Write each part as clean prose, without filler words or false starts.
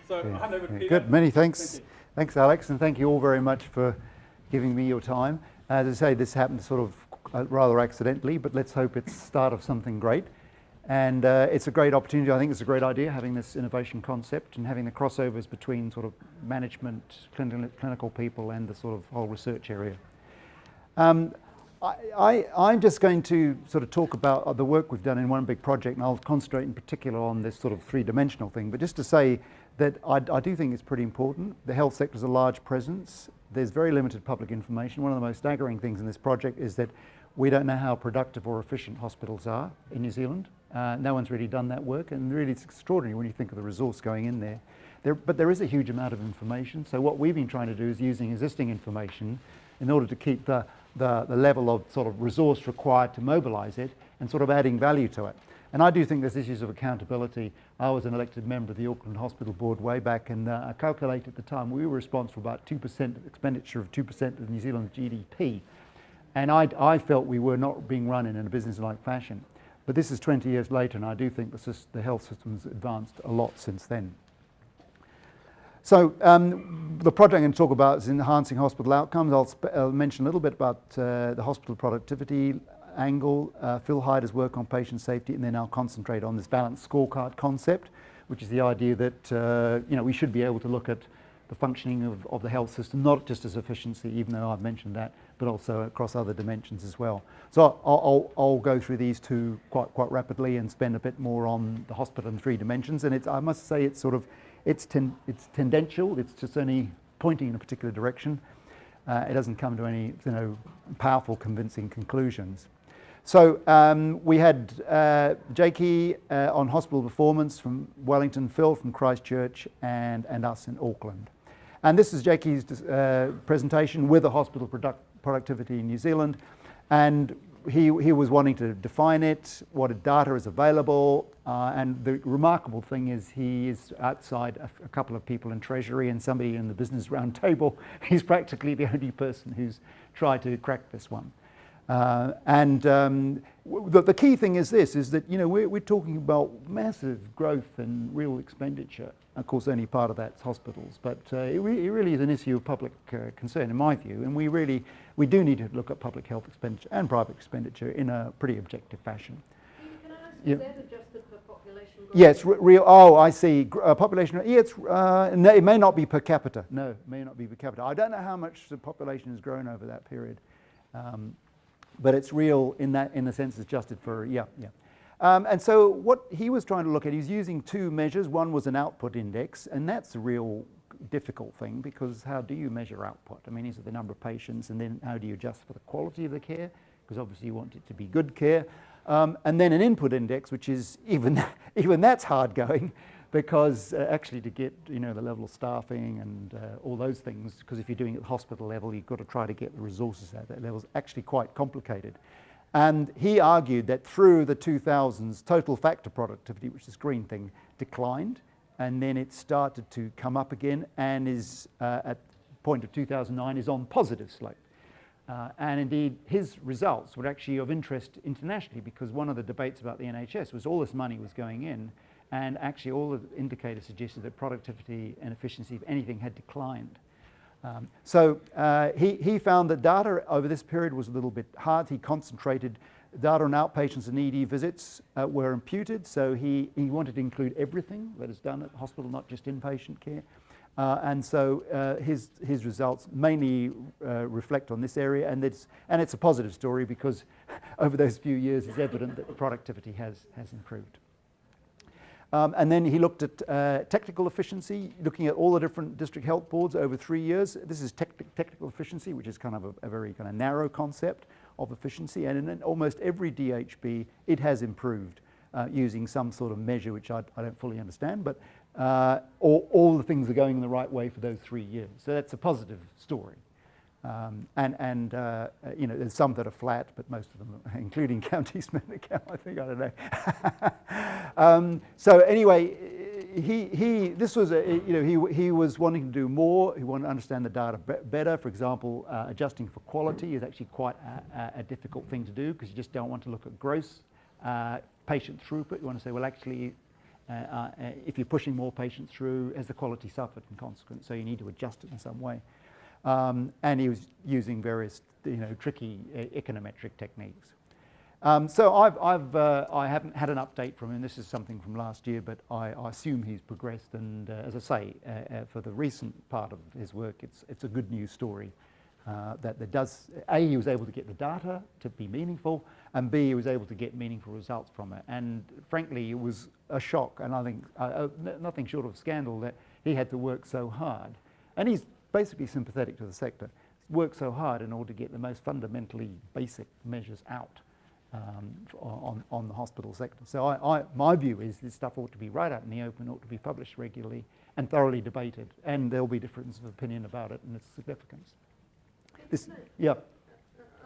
So I'll hand over to Peter. Good, many thanks. Thanks, Alex, and thank you all very much for giving me your time. As I say, this happened sort of rather accidentally, but let's hope it's the start of something great. And it's a great opportunity. I think it's a great idea having this innovation concept and having the crossovers between sort of management, clinical people, and the sort of whole research area. I'm just going to sort of talk about the work we've done in one big project, and I'll concentrate in particular on this sort of three-dimensional thing. But just to say that I do think it's pretty important. The health sector is a large presence. There's very limited public information. One of the most staggering things in this project is that we don't know how productive or efficient hospitals are in New Zealand. No one's really done that work, and really it's extraordinary when you think of the resource going in there. But there is a huge amount of information. So what we've been trying to do is using existing information in order to keep the level of sort of resource required to mobilise it and sort of adding value to it. And I do think there's issues of accountability. I was an elected member of the Auckland Hospital Board way back, and I calculated at the time we were responsible for about 2% expenditure of 2% of New Zealand's GDP. And I felt we were not being run in a business-like fashion. But this is 20 years later, and I do think the health system's advanced a lot since then. So the project I'm going to talk about is enhancing hospital outcomes. I'll mention a little bit about the hospital productivity angle, Phil Hyder's work on patient safety, and then I'll concentrate on this balanced scorecard concept, which is the idea that we should be able to look at the functioning of the health system, not just as efficiency, even though I've mentioned that, but also across other dimensions as well. So I'll go through these two quite rapidly and spend a bit more on the hospital in 3 dimensions. And I must say it's tendential. It's just only pointing in a particular direction. It doesn't come to any powerful, convincing conclusions. So we had Jakey on hospital performance from Wellington, Phil from Christchurch, and us in Auckland. And this is Jakey's presentation with the hospital productivity in New Zealand. And he was wanting to define it, what data is available, and the remarkable thing is he is outside a couple of people in Treasury and somebody in the Business Roundtable. He's practically the only person who's tried to crack this one. The key thing is this, is that we're talking about massive growth and real expenditure. Of course, only part of that's hospitals, but it really is an issue of public concern in my view, and we do need to look at public health expenditure and private expenditure in a pretty objective fashion. Can I ask, is that adjusted for population growth? Yes, real. Oh, I see. Population. Yeah, no, it may not be per capita. No, it may not be per capita. I don't know how much the population has grown over that period. But it's real in the sense it's adjusted for, yeah. And so what he was trying to look at, he's using 2 measures. One was an output index, and that's a real difficult thing because how do you measure output? I mean, is it the number of patients, and then how do you adjust for the quality of the care? Because obviously you want it to be good care. And then an input index, which is even that's hard going, because actually to get the level of staffing and all those things, because if you're doing it at the hospital level, you've got to try to get the resources at that level. It's actually quite complicated. And he argued that through the 2000s, total factor productivity, which is this green thing, declined, and then it started to come up again, and is at the point of 2009 is on positive slope. And indeed, his results were actually of interest internationally, because one of the debates about the NHS was all this money was going in, and actually all the indicators suggested that productivity and efficiency, if anything, had declined. So he found that data over this period was a little bit hard. He concentrated data on outpatients and ED visits were imputed, so he wanted to include everything that is done at the hospital, not just inpatient care. And so his results mainly reflect on this area, and it's a positive story because over those few years it's evident that productivity has improved. And then he looked at technical efficiency, looking at all the different district health boards over 3 years. This is technical efficiency, which is kind of a very kind of narrow concept of efficiency. And in almost every DHB, it has improved using some sort of measure, which I don't fully understand, but all the things are going in the right way for those 3 years. So that's a positive story. There's some that are flat, but most of them, including County Smithfield, I think, I don't know. So anyway, he was wanting to do more. He wanted to understand the data better. For example, adjusting for quality is actually quite a difficult thing to do because you just don't want to look at gross patient throughput. You want to say, well, actually, if you're pushing more patients through, has the quality suffered in consequence? So you need to adjust it in some way. And he was using various, tricky econometric techniques. So I haven't had an update from him. This is something from last year, but I assume he's progressed. And as I say, for the recent part of his work, it's a good news story. That there does, A, he was able to get the data to be meaningful, and B, he was able to get meaningful results from it. And frankly, it was a shock, and I think nothing short of scandal that he had to work so hard. And he's basically sympathetic to the sector. Worked so hard in order to get the most fundamentally basic measures out on the hospital sector. So my view is this stuff ought to be right out in the open, ought to be published regularly and thoroughly debated, and there'll be difference of opinion about it and its significance. Yeah.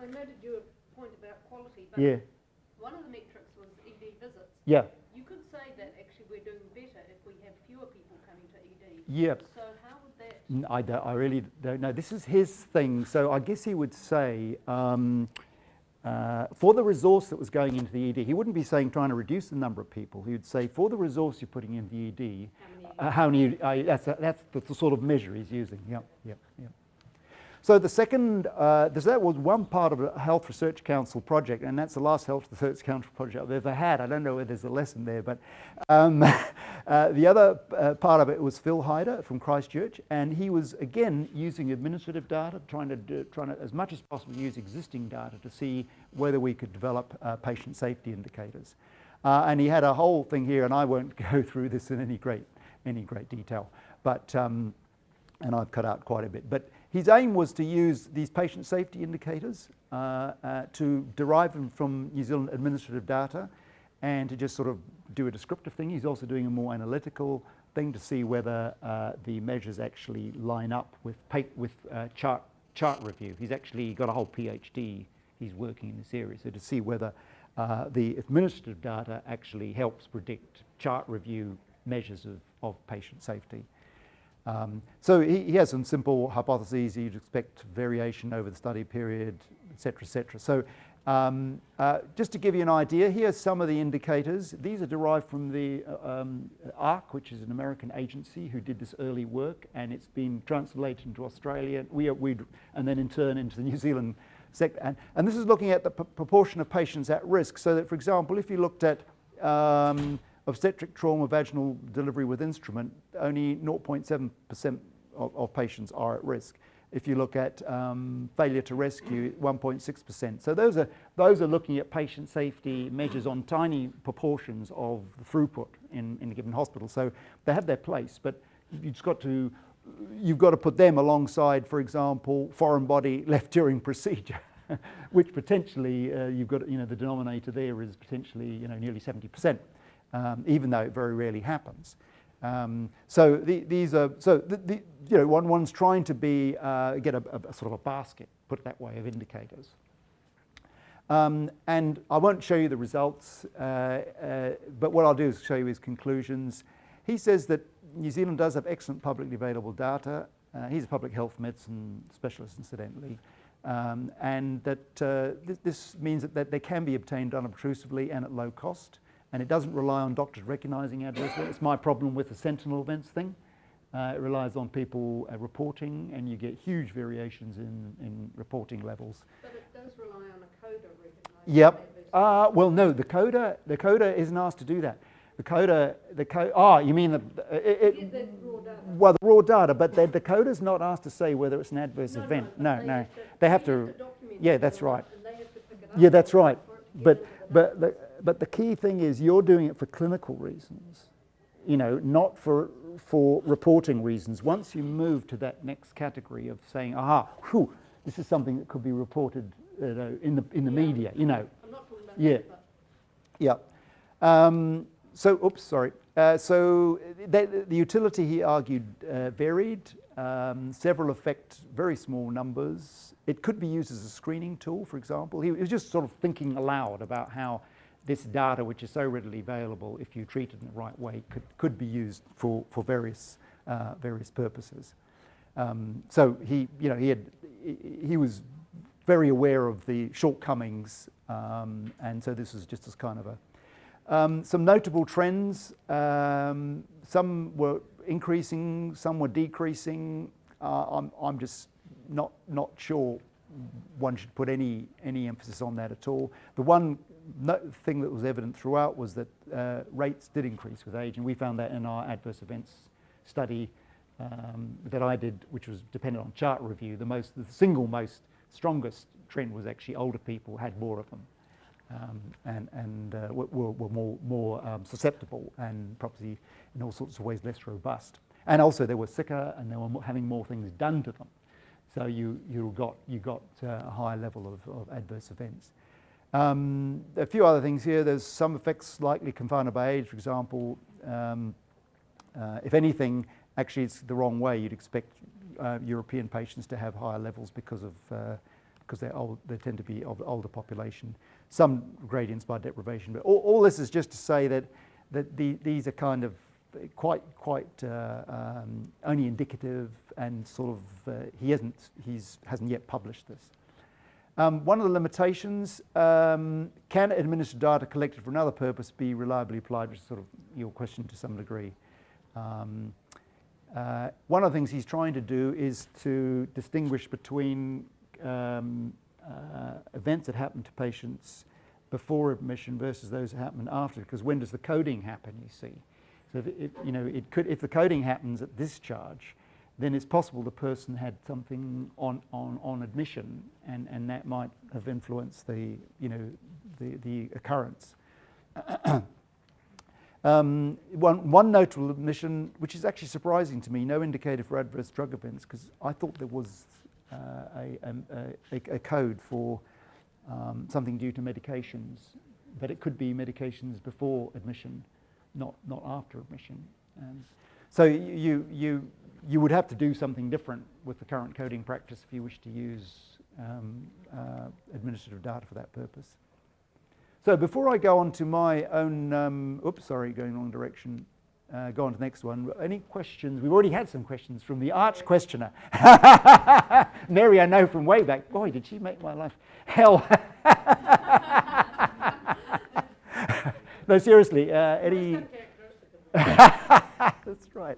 I noted your point about quality, but Yeah. one of the metrics was ED visits. Yeah. You could say that actually we're doing better if we have fewer people coming to ED. Yeah. So how would that... I really don't know. This is his thing. So I guess he would say, for the resource that was going into the ED, he wouldn't be saying trying to reduce the number of people. He would say, for the resource you're putting in the ED, that's the sort of measure he's using. Yep. So the second, that was one part of a Health Research Council project, and that's the last Health Research Council project I've ever had. I don't know whether there's a lesson there, but the other part of it was Phil Hyder from Christchurch, and he was, again, using administrative data, trying to, as much as possible, use existing data to see whether we could develop patient safety indicators. And he had a whole thing here, and I won't go through this in any great detail, but, and I've cut out quite a bit. But his aim was to use these patient safety indicators to derive them from New Zealand administrative data and to just sort of do a descriptive thing. He's also doing a more analytical thing to see whether the measures actually line up with chart review. He's actually got a whole PhD. He's working in this area, so to see whether the administrative data actually helps predict chart review measures of patient safety. So he has some simple hypotheses. You'd expect variation over the study period, et cetera, So just to give you an idea, here's some of the indicators. These are derived from the ARC, which is an American agency who did this early work, and it's been translated into Australia, and then in turn into the New Zealand sector. And this is looking at the proportion of patients at risk, so that, for example, if you looked at obstetric trauma vaginal delivery with instrument, only 0.7% of patients are at risk. If you look at failure to rescue, 1.6%. So those are looking at patient safety measures on tiny proportions of the throughput in a given hospital. So they have their place, but you've got to put them alongside, for example, foreign body left during procedure, which potentially you've got, the denominator there is potentially nearly 70%. Even though it very rarely happens. So one's trying to get a sort of a basket, put it that way, of indicators. And I won't show you the results, but what I'll do is show you his conclusions. He says that New Zealand does have excellent publicly available data. He's a public health medicine specialist, incidentally. And that this means that they can be obtained unobtrusively and at low cost. And it doesn't rely on doctors recognising adverse events. It's my problem with the sentinel events thing. It relies on people reporting, and you get huge variations in reporting levels. But it does rely on a coder recognising. Yep. Well, no, the coder isn't asked to do that. You mean the raw data. Well, the raw data, but the coder's not asked to say whether it's an adverse event. No. They have to. Yeah, that's right. And they have to pick it up. Yeah, that's right. But the key thing is you're doing it for clinical reasons, not for reporting reasons. Once you move to that next category of saying, this is something that could be reported, in the media, I'm not talking about Yeah. that, but So the utility, he argued, varied. Several affect very small numbers. It could be used as a screening tool, for example. He was just sort of thinking aloud about how this data, which is so readily available, if you treat it in the right way, could be used for various purposes. So he was very aware of the shortcomings, and so this was just as kind of Some notable trends. Some were increasing, some were decreasing. I'm just not sure one should put any emphasis on that at all. The one thing that was evident throughout was that rates did increase with age, and we found that in our adverse events study that I did, which was dependent on chart review. The single most strongest trend was actually older people had more of them, and were more susceptible, and probably in all sorts of ways less robust. And also they were sicker, and they were having more things done to them. So you got a higher level of adverse events. A few other things here. There's some effects likely confounded by age. For example, if anything, actually it's the wrong way. You'd expect European patients to have higher levels because they're old. They tend to be of the older population. Some gradients by deprivation, but all this is just to say that these are kind of quite only indicative, and sort of he hasn't yet published this. One of the limitations, can administered data collected for another purpose be reliably applied, which is sort of your question to some degree. One of the things he's trying to do is to distinguish between events that happen to patients before admission versus those that happen after, because when does the coding happen, you see? So if the coding happens at discharge, then it's possible the person had something on admission, and that might have influenced the occurrence. One notable admission, which is actually surprising to me, no indicator for adverse drug events, because I thought there was a code for something due to medications, but it could be medications before admission, not after admission. So you would have to do something different with the current coding practice if you wish to use administrative data for that purpose. So before I go on to my own, going wrong direction, go on to the next one. Any questions? We've already had some questions from the arch questioner. Mary, I know from way back. Boy, did she make my life hell. No, seriously, Eddie. That's right.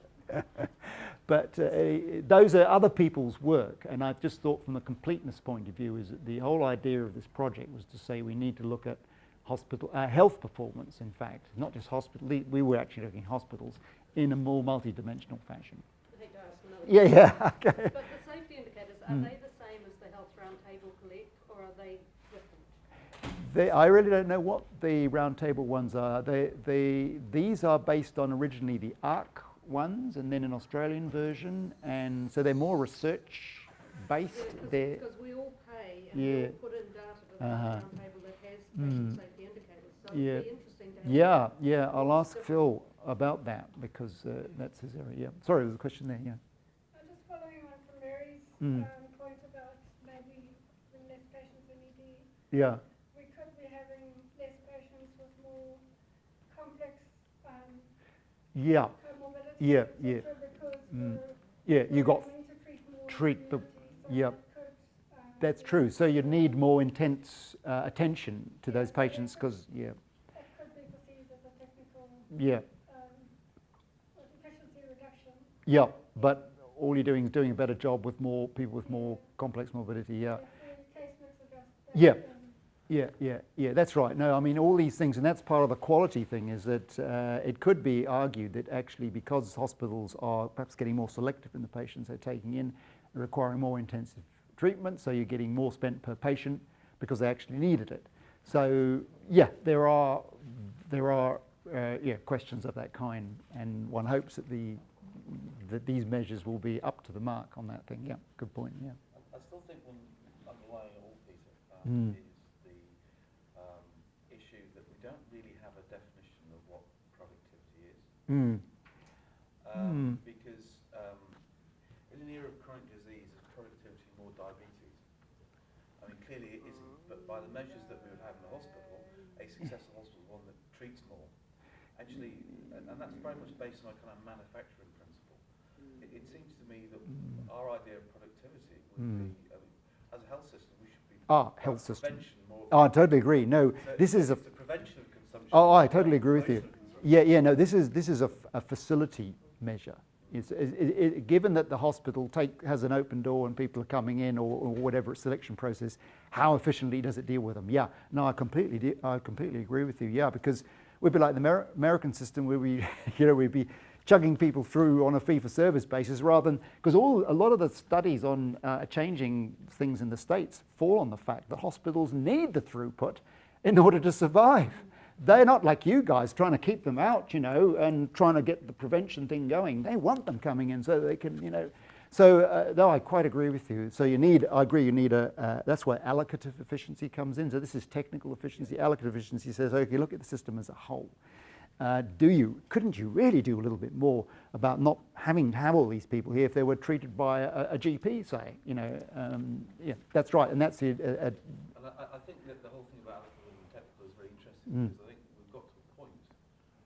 But those are other people's work, and I've just thought from the completeness point of view is that the whole idea of this project was to say we need to look at hospital health performance, in fact, not just hospital. We were actually looking at hospitals in a more multi-dimensional fashion. I hate to ask another question. Yeah, okay. But the safety indicators, are they the same as the Health Roundtable collect, or are they different? I really don't know what the roundtable ones are. These are based on originally the ARC ones, and then an Australian version, and so they're more research based. Yeah, because we all pay and we all put in data to the roundtable that has patient safety indicators. So it'd be interesting to have. Yeah. I'll ask Phil about that, because that's his area. Yeah. Sorry, there's a question there. Yeah. Just following on from Mary's point about maybe less patients in ED. Yeah. We could be having less patients with more complex Yeah. comorbidities, Yeah. because You got having to treat treat the. more Yeah. severity, so That's true. So you'd need more intense attention to those patients, because that could be perceived as a technical efficiency reduction. Yeah. But all you're doing is doing a better job with more people with more complex morbidity. Yeah. If the case mix adjusts that, Yeah, that's right. No, I mean, all these things, and that's part of the quality thing, is that it could be argued that actually because hospitals are perhaps getting more selective in the patients they're taking in, requiring more intensive treatment, so you're getting more spent per patient because they actually needed it. So, yeah, there are questions of that kind, and one hopes that these measures will be up to the mark on that thing. Yeah, good point, yeah. I still think one underlying all Peter is the issue that we don't really have a definition of what productivity is. Because in an era of chronic disease, is productivity more diabetes? I mean, clearly it isn't, but by the measures that we would have in the hospital, a successful hospital is one that treats more. Actually, and that's very much based on a kind of manufacturing principle. It seems to me that our idea of productivity would be, as a health system, we should be Health system. prevention more. I totally agree. No, So this is it's the prevention of consumption Oh, I totally agree with you. Yeah, no, this is a facility measure. Given that the hospital has an open door and people are coming in or whatever selection process, how efficiently does it deal with them? Yeah, no, I completely agree with you. Yeah, because we'd be like the American system where we, we'd be chugging people through on a fee-for-service basis rather than, because a lot of the studies on changing things in the States fall on the fact that hospitals need the throughput in order to survive. They're not like you guys trying to keep them out, and trying to get the prevention thing going. They want them coming in so they can, So, no, I quite agree with you. So I agree, you need that's where allocative efficiency comes in. So this is technical efficiency. Allocative efficiency says, okay, look at the system as a whole. Couldn't you really do a little bit more about not having to have all these people here if they were treated by a GP, say? Yeah, that's right, and that's it. And I think that the whole thing about allocative and technical is very interesting because I think we've got to a point,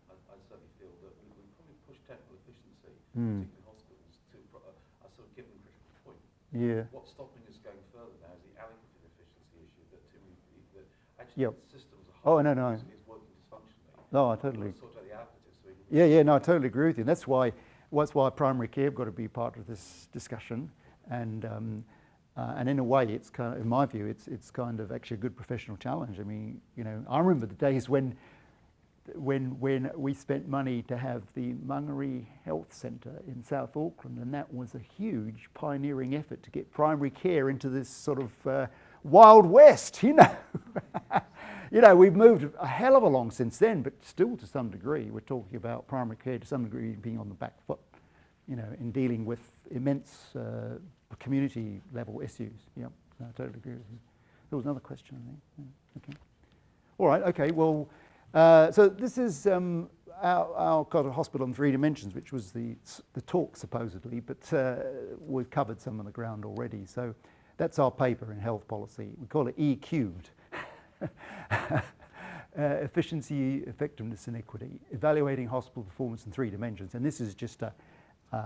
I certainly feel, that we probably push technical efficiency, particularly in hospitals, to a sort of given critical point. Yeah. What's stopping us going further now is the allocative efficiency issue that too many people, that actually the system as a whole is working dysfunctionally. No, I totally. Sort out the allocative so we can Yeah, no, I totally agree with you. That's why primary care have got to be part of this discussion, and in a way, it's kind of, in my view, it's kind of actually a good professional challenge. I mean, I remember the days when we spent money to have the Mangere Health Centre in South Auckland, and that was a huge pioneering effort to get primary care into this sort of Wild West, We've moved a hell of a long since then, but still to some degree, we're talking about primary care to some degree being on the back foot, in dealing with immense community level issues. Yeah, I totally agree with you. There was another question, I think. Yeah, okay. All right, okay, well, so this is our kind of hospital in 3 dimensions, which was the talk supposedly, but we've covered some of the ground already. So that's our paper in health policy. We call it E-cubed. Efficiency, effectiveness and equity, evaluating hospital performance in 3 dimensions. And this is just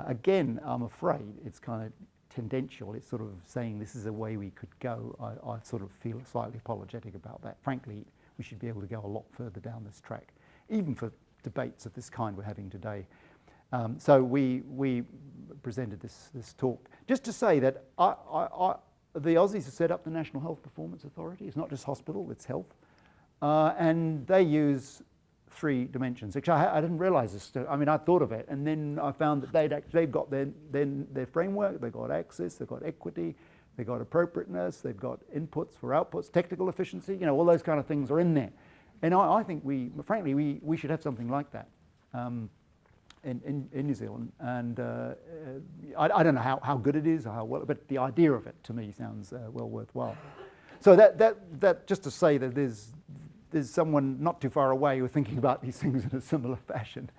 again, I'm afraid it's kind of tendential. It's sort of saying this is a way we could go. I sort of feel slightly apologetic about that. Frankly, we should be able to go a lot further down this track, even for debates of this kind we're having today. So we presented this talk just to say that the Aussies have set up the National Health Performance Authority. It's not just hospital, it's health. And they use 3 dimensions. Actually, I didn't realise this. I mean, I thought of it, and then I found that they've got their framework, they've got access, they've got equity, they've got appropriateness, they've got inputs for outputs, technical efficiency, all those kind of things are in there. And I think frankly, we should have something like that in New Zealand. And I don't know how good it is or how well, but the idea of it to me sounds well worthwhile. So that just to say that there's someone not too far away who's thinking about these things in a similar fashion.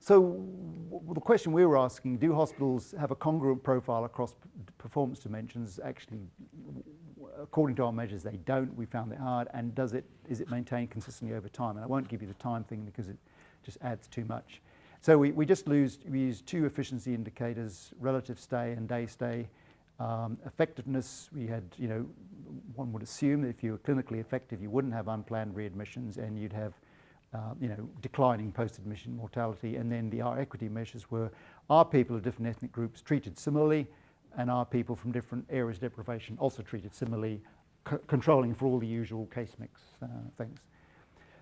So the question we were asking, do hospitals have a congruent profile across performance dimensions? Actually, according to our measures, they don't. We found it hard. And is it maintained consistently over time? And I won't give you the time thing because it just adds too much. So we used 2 efficiency indicators, relative stay and day stay. Effectiveness, we had, one would assume that if you were clinically effective, you wouldn't have unplanned readmissions and you'd have, declining post-admission mortality. And then our equity measures were, are people of different ethnic groups treated similarly, and are people from different areas of deprivation also treated similarly, controlling for all the usual case mix things.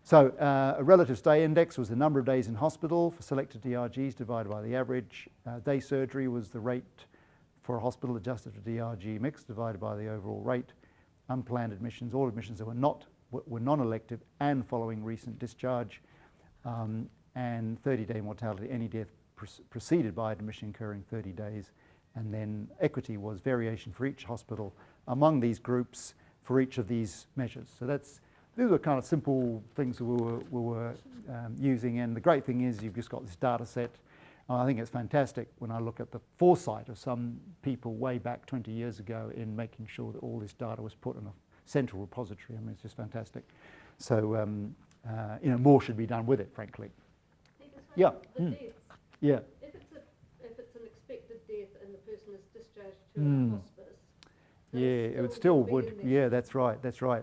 So a relative stay index was the number of days in hospital for selected DRGs divided by the average. Day surgery was the rate for a hospital adjusted for DRG mix divided by the overall rate. Unplanned admissions, all admissions that were non-elective and following recent discharge, and 30-day mortality, any death preceded by admission occurring 30 days. And then equity was variation for each hospital among these groups for each of these measures. So these were kind of simple things we were using. And the great thing is you've just got this data set. I think it's fantastic when I look at the foresight of some people way back 20 years ago in making sure that all this data was put in a central repository. I mean, it's just fantastic. So, more should be done with it, frankly. Yeah. The deaths. Yeah. If it's an expected death and the person is discharged to a hospice. Yeah, it still would. Yeah, that's right.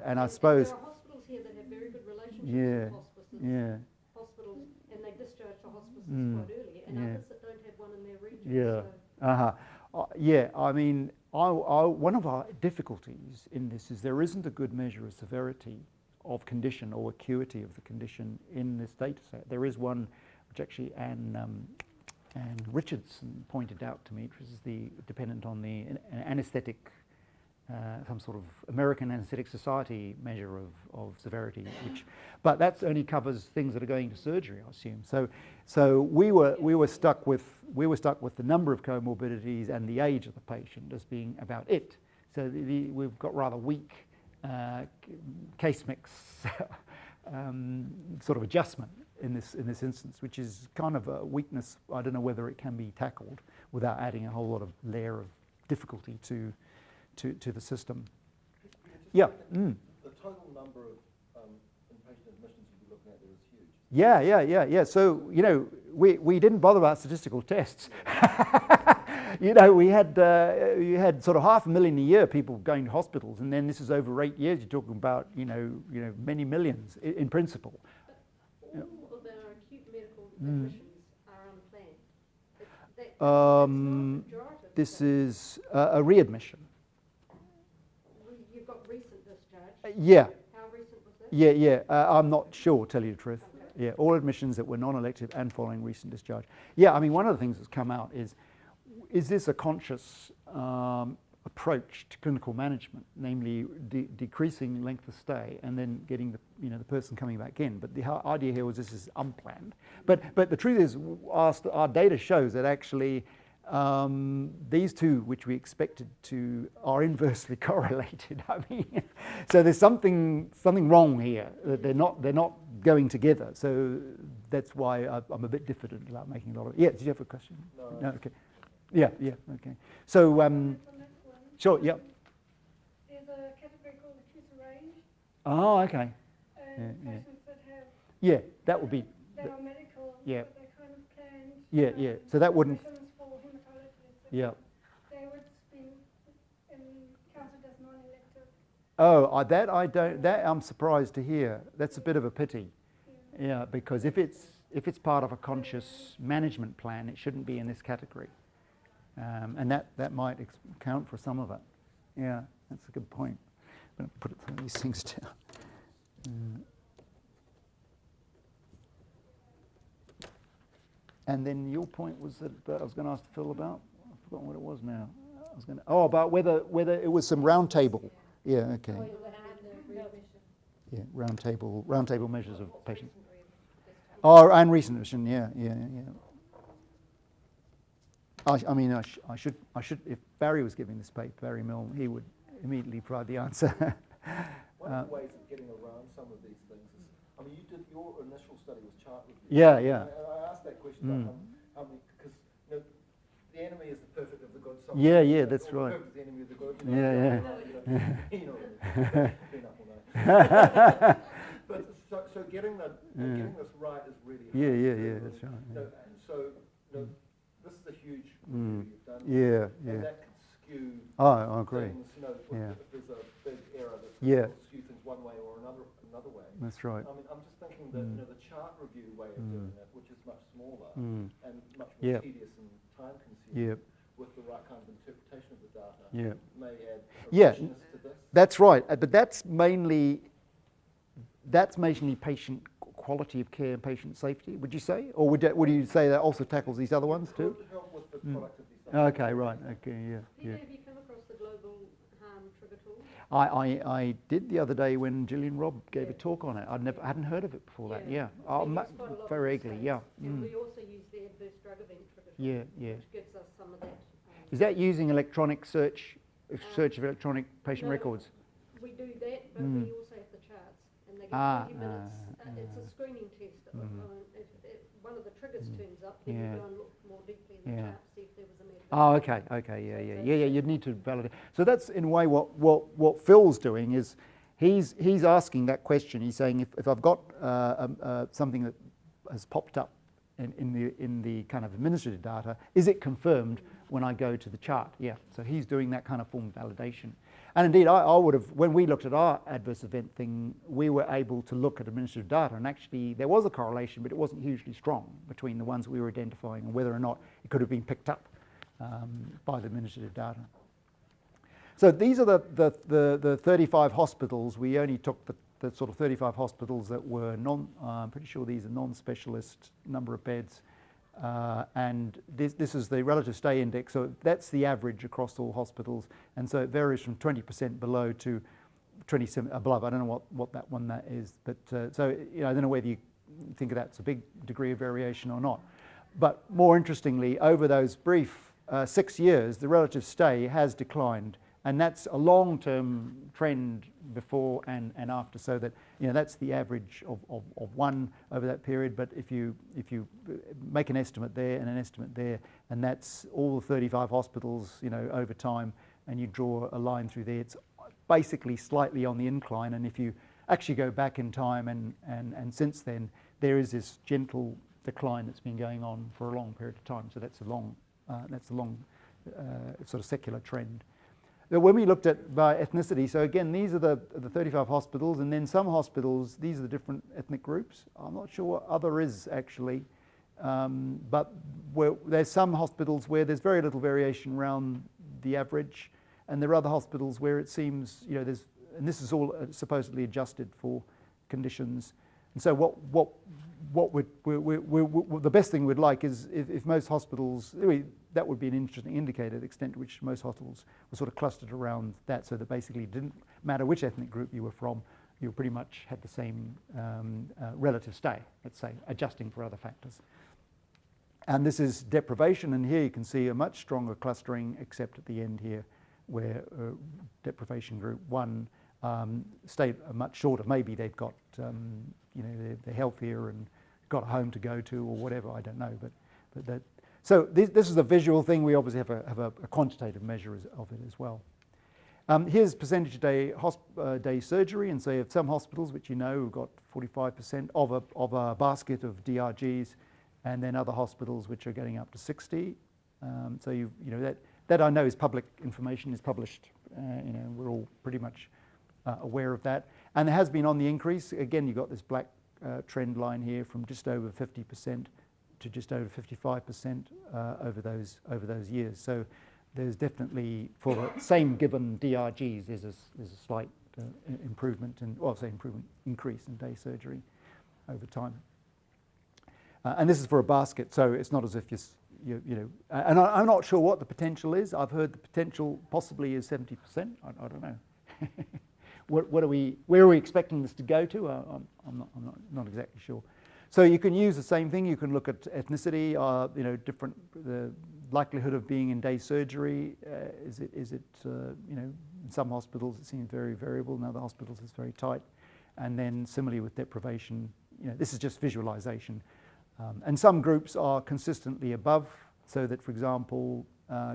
And I suppose. There are hospitals here that have very good relationships with hospice, Yeah. hospitals, and they discharge to hospices Mm. quite early, and Yeah. others that don't have one in their region. Yeah. So Yeah, I mean, one of our difficulties in this is there isn't a good measure of severity of condition or acuity of the condition in this data set. There is one which actually Anne Richardson pointed out to me, which is dependent on the anaesthetic, some sort of American Anaesthetic Society measure of severity, but that only covers things that are going to surgery, I assume. So we were stuck with the number of comorbidities and the age of the patient as being about it. So we've got rather weak case mix sort of adjustment in this instance, which is kind of a weakness. I don't know whether it can be tackled without adding a whole lot of layer of difficulty to the system. Yeah. Mm. The total number of inpatient admissions you'd be looking at there is huge. Yeah. So, we didn't bother about statistical tests. We had you had sort of 500,000 a year people going to hospitals, and then this is over 8 years. You're talking about many millions in principle. all of our acute medical admissions are unplanned. That's not pejorative. This is a readmission. You've got recent discharge. Yeah. How recent was that? Yeah. I'm not sure, tell you the truth. Okay. Yeah, all admissions that were non-elective and following recent discharge. Yeah, I mean, one of the things that's come out is this a conscious approach to clinical management, namely decreasing length of stay and then getting the person coming back in. But the idea here was this is unplanned. But the truth is, our data shows that actually these two, which we expected to, are inversely correlated. I mean, so there's something wrong here. They're not going together. So that's why I'm a bit diffident about making a lot of. Yeah. Did you have a question? No. Okay. Yeah. Okay. So On that one, sure. Yeah. there's a category called acute range, Oh, okay. and Yeah. patients that have, Yeah, that would be. they are medical, Yeah. but they're kind of planned. Yeah. So that wouldn't. Admissions for hematology, etc. Yeah. They would be counted as non-elective. Oh, that I'm surprised to hear. That's a bit of a pity. Yeah, because if it's part of a conscious management plan, it shouldn't be in this category, and that might account for some of it. Yeah, that's a good point. I'm going to put some of these things down. And then your point was that I was going to ask Phil about. I've forgotten what it was now. I was going to. Oh, about whether it was some round table. Yeah. Okay. Yeah, round table measures of patients. Oh, and recent admission, yeah. I mean, I should. If Barry was giving this paper, Barry Milne, he would immediately provide the answer. One of the ways of getting around some of these things is, I mean, your initial study was chart review. Yeah. And I asked that question about because the enemy is the perfect of the good. Yeah, that's right. The perfect is the enemy of the good. But so getting this right is really hard. Yeah, that's right. This is a huge review you've done. Yeah. And that can skew I agree. things. If there's a big error that Yeah. will skew things one way or another way. That's right. I mean, I'm just thinking that the chart review way of doing it, which is much smaller and much more Yeah. tedious and time consuming, Yeah. with the right kind of interpretation of the data, Yeah. may add a Yeah. richness to this. That's right. But that's mainly patient quality of care and patient safety. Would you say, or would you say that also tackles these other ones too? Could help with the product of these data. Okay. Right. Okay. Yeah. Peter, have you come across the global harm trigger tool? I did the other day when Gillian Robb gave a talk on it. I hadn't heard of it before that. Yeah. It's been used quite a lot Very in eagerly. States. Yeah. And we also use the adverse drug event trigger tool, Yeah. which gives us some of that. Is that using electronic search of electronic patient No, records? We do that, but we also have the charts, and they get 20 minutes. It's a screening test. If one of the triggers turns up, then we go and look more deeply in the chart to see if there was a medical. Oh, okay, yeah. You'd need to validate. So that's in a way what Phil's doing is he's asking that question. He's saying if I've got something that has popped up in the kind of administrative data, is it confirmed when I go to the chart? Yeah. So he's doing that kind of form validation. And indeed, I would have, when we looked at our adverse event thing, we were able to look at administrative data, and actually there was a correlation, but it wasn't hugely strong between the ones we were identifying and whether or not it could have been picked up by the administrative data. So these are the 35 hospitals. We only took the sort of 35 hospitals that were I'm pretty sure these are non-specialist number of beds. And this is the relative stay index, so that's the average across all hospitals, and so it varies from 20% below to 27 above. I don't know what that one that is, but so I don't know whether you think that's a big degree of variation or not. But more interestingly, over those brief 6 years, the relative stay has declined, and that's a long-term trend before and after, so that that's the average of one over that period. But if you make an estimate there and an estimate there, and that's all the 35 hospitals over time, and you draw a line through there, it's basically slightly on the incline. And if you actually go back in time and since then, there is this gentle decline that's been going on for a long period of time. So that's a long sort of secular trend. When we looked at by ethnicity, so again, these are the 35 hospitals, and then some hospitals, these are the different ethnic groups. I'm not sure what other is actually, but there's some hospitals where there's very little variation around the average, and there are other hospitals where it seems, there's, and this is all supposedly adjusted for conditions. And so the best thing we'd like is if most hospitals, that would be an interesting indicator, the extent to which most hospitals were sort of clustered around that, so that basically it didn't matter which ethnic group you were from, you pretty much had the same relative stay, let's say, adjusting for other factors. And this is deprivation, and here you can see a much stronger clustering, except at the end here, where deprivation group 1 stayed much shorter. Maybe they've got, they're healthier and got a home to go to or whatever, I don't know. But that. So this is a visual thing. We obviously have a quantitative measure of it as well. Here's percentage day surgery, and so you have some hospitals which have got 45% of a basket of DRGs, and then other hospitals which are getting up to 60. So that I know is public information, is published. We're all pretty much aware of that, and it has been on the increase. Again, you've got this black trend line here from just over 50% to just over 55% over those years. So there's definitely, for the same given DRGs, there's a slight improvement, increase in day surgery over time. And this is for a basket, so it's not as if and I'm not sure what the potential is. I've heard the potential possibly is 70%. I don't know. Where are we expecting this to go to? I'm not exactly sure. So you can use the same thing. You can look at ethnicity, the likelihood of being in day surgery. Is it in some hospitals it seems very variable, in other hospitals it's very tight. And then similarly with deprivation, this is just visualization. And some groups are consistently above, so that, for example,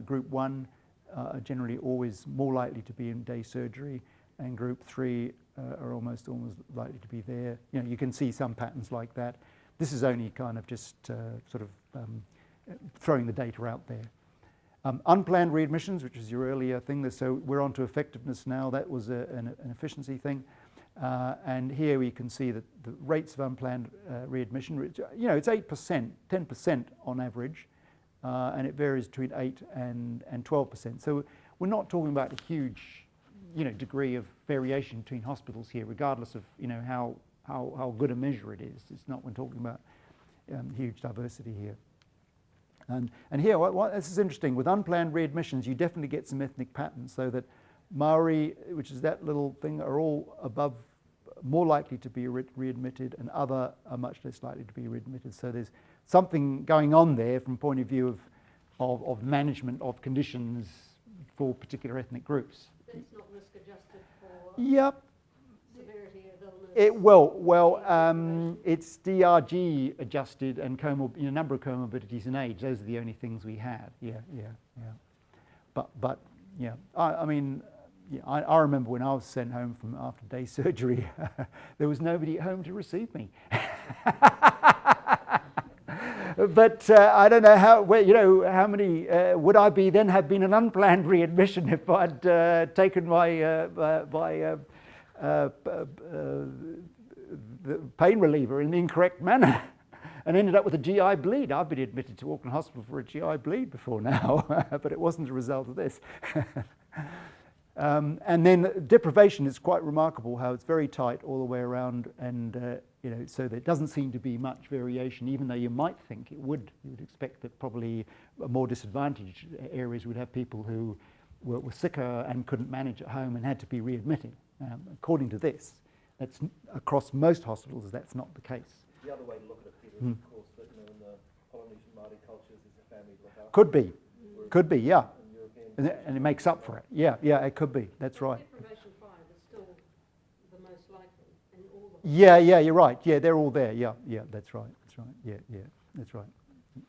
group 1 are generally always more likely to be in day surgery, and group 3 are almost likely to be there. You can see some patterns like that. This is only kind of just throwing the data out there. Unplanned readmissions, which is your earlier thing, so we're on to effectiveness now. That was an efficiency thing. And here we can see that the rates of unplanned readmission, it's 8%, 10% on average, and it varies between 8 and 12%. So we're not talking about a huge degree of variation between hospitals here, regardless of how good a measure it is. It's not, we're talking about huge diversity here. And here, this is interesting. With unplanned readmissions, you definitely get some ethnic patterns, so that Maori, which is that little thing, are all above, more likely to be readmitted, and other are much less likely to be readmitted. So there's something going on there from point of view of management of conditions for particular ethnic groups. It's not risk adjusted for Yep. severity of illness. It's DRG adjusted and number of comorbidities and age. Those are the only things we had. Yeah. But yeah, I remember when I was sent home from after day surgery, there was nobody at home to receive me. but I don't know how. How many would I be then have been an unplanned readmission if I'd taken my the pain reliever in the incorrect manner and ended up with a GI bleed. I've been admitted to Auckland Hospital for a GI bleed before now, but it wasn't a result of this. And then deprivation is quite remarkable how it's very tight all the way around, and so there doesn't seem to be much variation, even though you might think it would. You would expect that probably more disadvantaged areas would have people who were sicker and couldn't manage at home and had to be readmitted. According to this, that's across most hospitals. That's not the case. The other way to look at it, Peter, is of course that in the Polynesian Māori cultures, there's a family look after. Could be, yeah. In And it makes up for it. Yeah, it could be. That's right. Deprivation 5 is still the most likely in all of them. Yeah, you're right. Yeah, they're all there. Yeah, that's right. Yeah, that's right.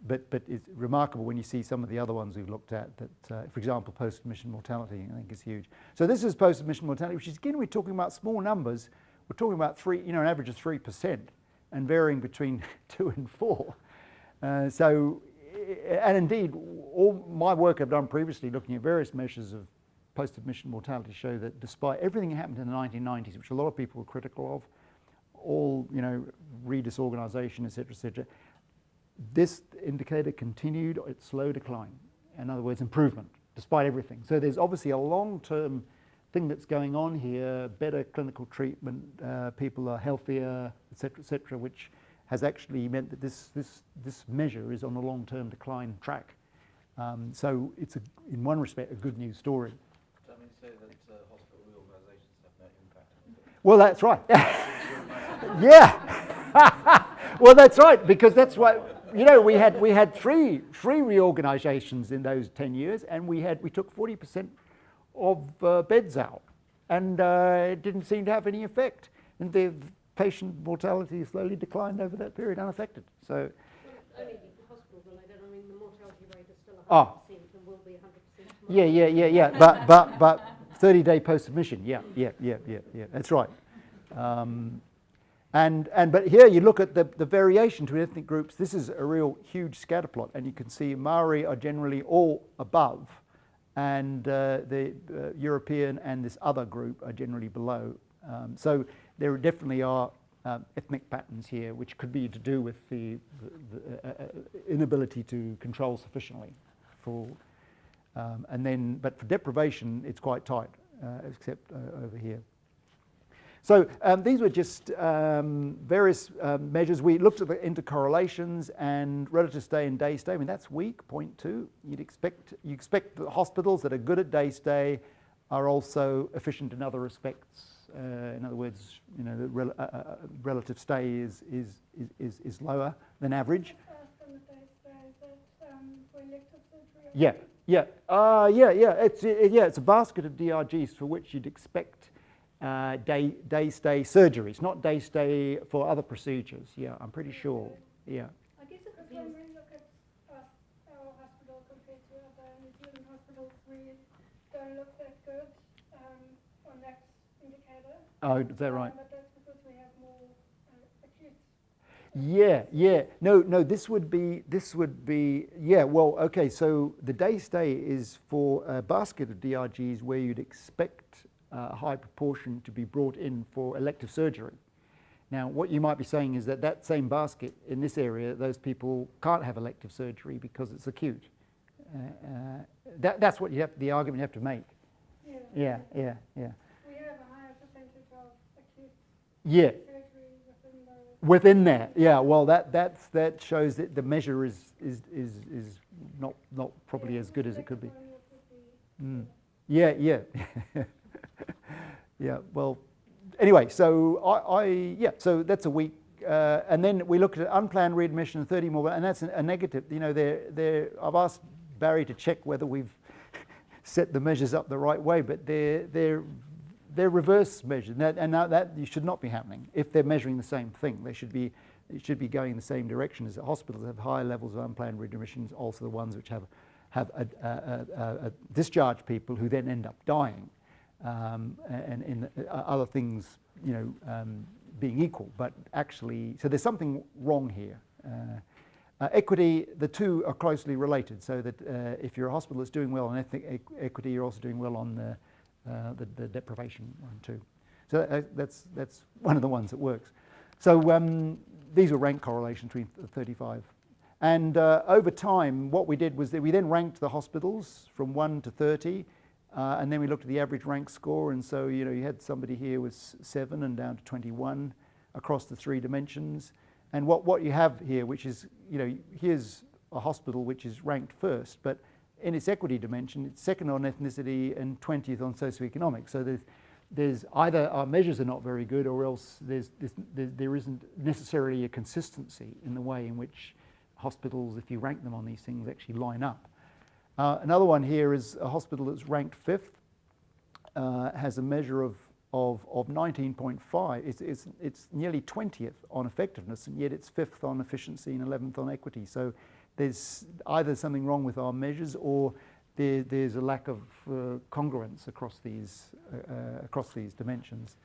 But it's remarkable when you see some of the other ones we've looked at that, for example, post-admission mortality, I think is huge. So this is post-admission mortality, which is, again, we're talking about small numbers. We're talking about an average of 3% and varying between 2 and 4. And indeed, all my work I've done previously looking at various measures of post-admission mortality show that despite everything that happened in the 1990s, which a lot of people were critical of, all, re-disorganisation, etc., this indicator continued its slow decline. In other words, improvement, despite everything. So there's obviously a long-term thing that's going on here, better clinical treatment, people are healthier, etc., which has actually meant that this measure is on a long-term decline track. So it's, in one respect, a good news story. Does that mean to say that hospital reorganisations have no impact on it? Well, that's right. Yeah. Well, that's right, because that's what, we had three reorganisations in those 10 years, and we took 40% of beds out, and it didn't seem to have any effect. And the patient mortality slowly declined over that period, unaffected. So, Well, only hospital related. I mean, the mortality rate is still 100% and will be 100% tomorrow. but 30-day post-admission, yeah, that's right. But here you look at the variation between ethnic groups. This is a real huge scatter plot, and you can see Maori are generally all above, and the European and this other group are generally below. So there definitely are ethnic patterns here, which could be to do with the inability to control sufficiently. But for deprivation, it's quite tight, except over here. So these were just various measures. We looked at the intercorrelations and relative stay and day stay. I mean, that's weak, 0.2. You expect the hospitals that are good at day stay are also efficient in other respects. In other words, the relative stay is lower than average. It's a basket of DRGs for which you'd expect day stay surgeries, not day stay for other procedures. Yeah, I'm pretty sure. Yeah. I guess it was when we look at our hospital compared to other New Zealand hospitals, we don't look that good on that indicator. Oh, is that right? But that's because we have more acute. Yeah. No, this would be, yeah, well, okay, so the day stay is for a basket of DRGs where you'd expect a high proportion to be brought in for elective surgery. Now, what you might be saying is that same basket in this area, those people can't have elective surgery because it's acute. That's what the argument you have to make. Yeah. We have a higher percentage of acute surgery within there. Yeah, well, that shows that the measure is not probably as good as it could be. Yeah. Yeah, well, anyway, so so that's a week. And then we look at unplanned readmission, 30 more, and that's a negative. I've asked Barry to check whether we've set the measures up the right way, but they're reverse measures, and now that should not be happening. If they're measuring the same thing, it should be going in the same direction. As the hospitals have higher levels of unplanned readmissions, also the ones which have discharged people who then end up dying. And in other things, being equal, but actually, so there's something wrong here. Equity, the two are closely related, so that if you're a hospital that's doing well on ethnic equity, you're also doing well on the deprivation one too. So that's one of the ones that works. So these were rank correlations between 35. And over time, what we did was that we then ranked the hospitals from 1 to 30, and then we looked at the average rank score. And so, you know, you had somebody here with 7 and down to 21 across the 3 dimensions. And what you have here, which is, you know, here's a hospital which is ranked first, but in its equity dimension, it's second on ethnicity and 20th on socioeconomic. So there's either our measures are not very good, or else there isn't necessarily a consistency in the way in which hospitals, if you rank them on these things, actually line up. Another one here is a hospital that's ranked 5th, has a measure of 19.5. It's nearly 20th on effectiveness, and yet it's 5th on efficiency and 11th on equity. So there's either something wrong with our measures, or there's a lack of congruence across these dimensions.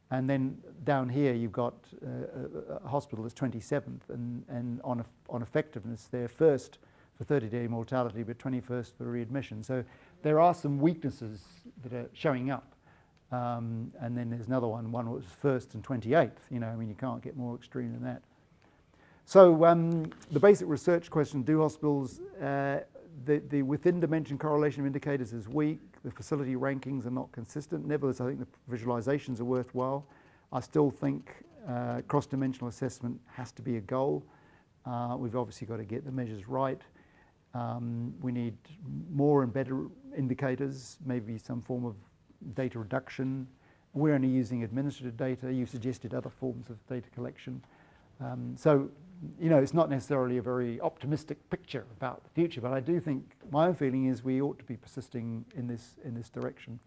And then down here you've got a hospital that's 27th, and on effectiveness they're first for 30-day mortality, but 21st for readmission. So there are some weaknesses that are showing up. And then there's another one was first and 28th. You know, I mean, you can't get more extreme than that. So the basic research question: do hospitals the within dimension correlation of indicators is weak? The facility rankings are not consistent. Nevertheless, I think the visualizations are worthwhile. I still think cross-dimensional assessment has to be a goal. We've obviously got to get the measures right. We need more and better indicators, maybe some form of data reduction. We're only using administrative data. You suggested other forms of data collection. So, you know, it's not necessarily a very optimistic picture about the future, but I do think my own feeling is we ought to be persisting in this direction.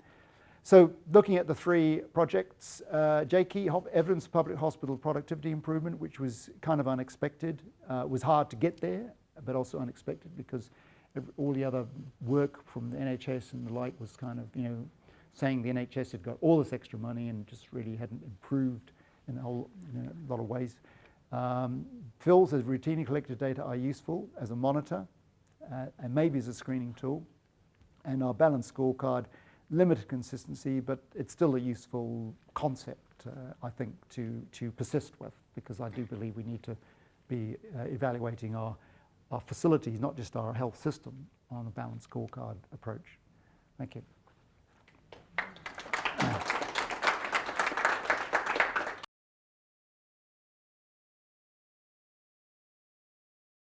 So, looking at the 3 projects, JKey, Evidence of Public Hospital Productivity Improvement, which was kind of unexpected, was hard to get there, but also unexpected because all the other work from the NHS and the like was kind of, you know, saying the NHS had got all this extra money and just really hadn't improved in a whole, you know, lot of ways. Phil says routinely collected data are useful as a monitor and maybe as a screening tool. And our balanced scorecard, limited consistency, but it's still a useful concept, I think, to persist with, because I do believe we need to be evaluating our facilities, not just our health system, on a balanced scorecard approach. Thank you.